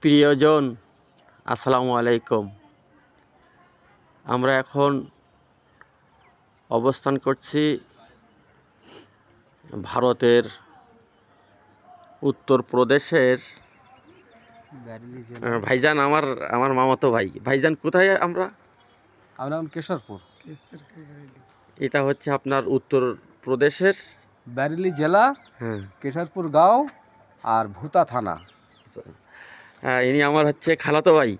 প্রিয়জন, আসসালামু আলাইকুম। আমরা এখন অবস্থান করছি ভারতের উত্তরপ্রদেশের ভাইজান, আমার মামাতো ভাই। ভাইজান, কোথায় আমরা? আমরা কেশরপুর। এটা হচ্ছে আপনার উত্তরপ্রদেশের ব্যারেলি জেলা, হ্যাঁ, কেশরপুর গাঁও আর ভুতা থানা। ইনি আমার হচ্ছে খালাতো ভাই।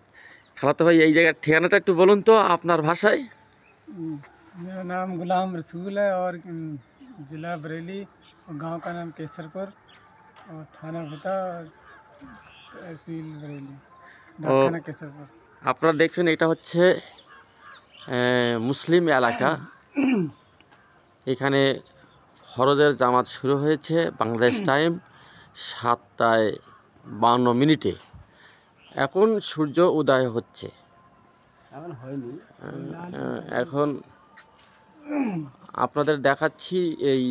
খালাতো ভাই, এই জায়গার ঠিকানাটা একটু বলুন তো আপনার ভাষায়। मेरा नाम गुलाम रसूल है और ज़िला बरेली और गांव का नाम केसरपुर और थाना भुता और तहसील बरेली, डाकखाना केसरपुर। আপনারা দেখছেন, এটা হচ্ছে মুসলিম এলাকা। এখানে ফরজের জামাত শুরু হয়েছে বাংলাদেশ টাইম 7:52। এখন সূর্য উদয় হচ্ছে। এখন আপনাদের দেখাচ্ছি এই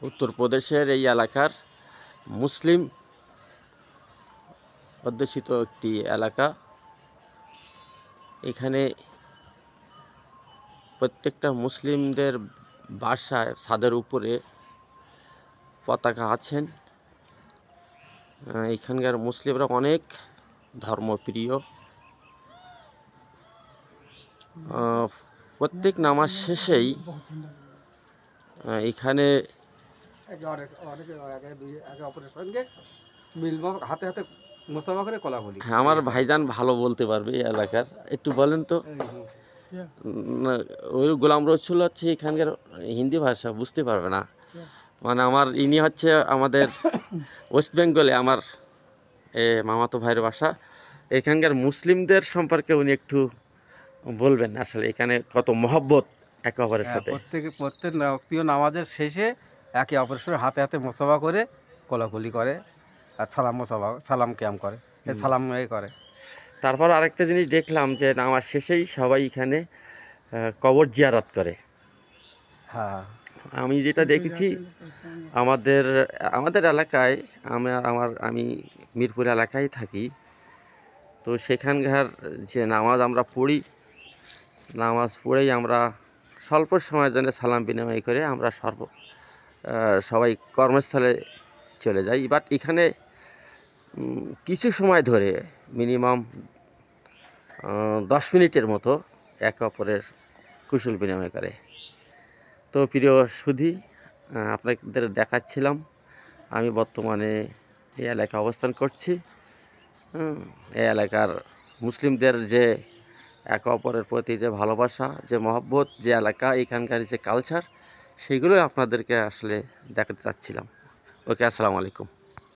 উত্তরপ্রদেশের এই এলাকার মুসলিম অধ্যুষিত একটি এলাকা। এখানে প্রত্যেকটা মুসলিমদের বাসায় ছাদের উপরে পতাকা আছেন। এখানকার মুসলিমরা অনেক ধর্মপ্রিয়। প্রত্যেক নামাজ শেষেই এখানে হাতে হাতে মোসাফা করে কলা বলি। আমার ভাইজান ভালো বলতে পারবে এই এলাকার, একটু বলেন তো। ওই গোলাম রসুল হচ্ছে এখানকার হিন্দি ভাষা বুঝতে পারবে না, মানে ইনি হচ্ছে আমাদের ওয়েস্ট বেঙ্গলে আমার মামাতো ভাইয়ের বাসা। এখানকার মুসলিমদের সম্পর্কে উনি একটু বলবেন, আসলে এখানে কত মহব্বত একে অপরের সাথে। প্রত্যেক রক্তীয় নামাজের শেষে একে অপরের সাথে হাতে হাতে মোসাফা করে কোলাকুলি করে আর সালাম ক্যাম করে, সালাম করে। তারপর আরেকটা জিনিস দেখলাম যে নামাজ শেষেই সবাই এখানে কবর জিয়ারত করে। হ্যাঁ, আমি যেটা দেখেছি আমাদের এলাকায়, আমি মিরপুর এলাকায় থাকি, তো সেখানকার যে নামাজ আমরা পড়ি, নামাজ পড়েই আমরা স্বল্প সময়ের জন্য সালাম বিনিময় করে আমরা সবাই কর্মস্থলে চলে যাই। বাট এখানে কিছু সময় ধরে মিনিমাম 10 মিনিটের মতো একে অপরের কুশল বিনিময় করে। তো প্রিয় সুধী, আপনাদের দেখাচ্ছিলাম আমি বর্তমানে এই এলাকায় অবস্থান করছি। এই এলাকার মুসলিমদের যে একে অপরের প্রতি যে ভালোবাসা, যে মহব্বত, যে এলাকা, এখানকার যে কালচার, সেগুলোই আপনাদেরকে আসলে দেখাতে চাচ্ছিলাম। ওকে, আসসালামু আলাইকুম।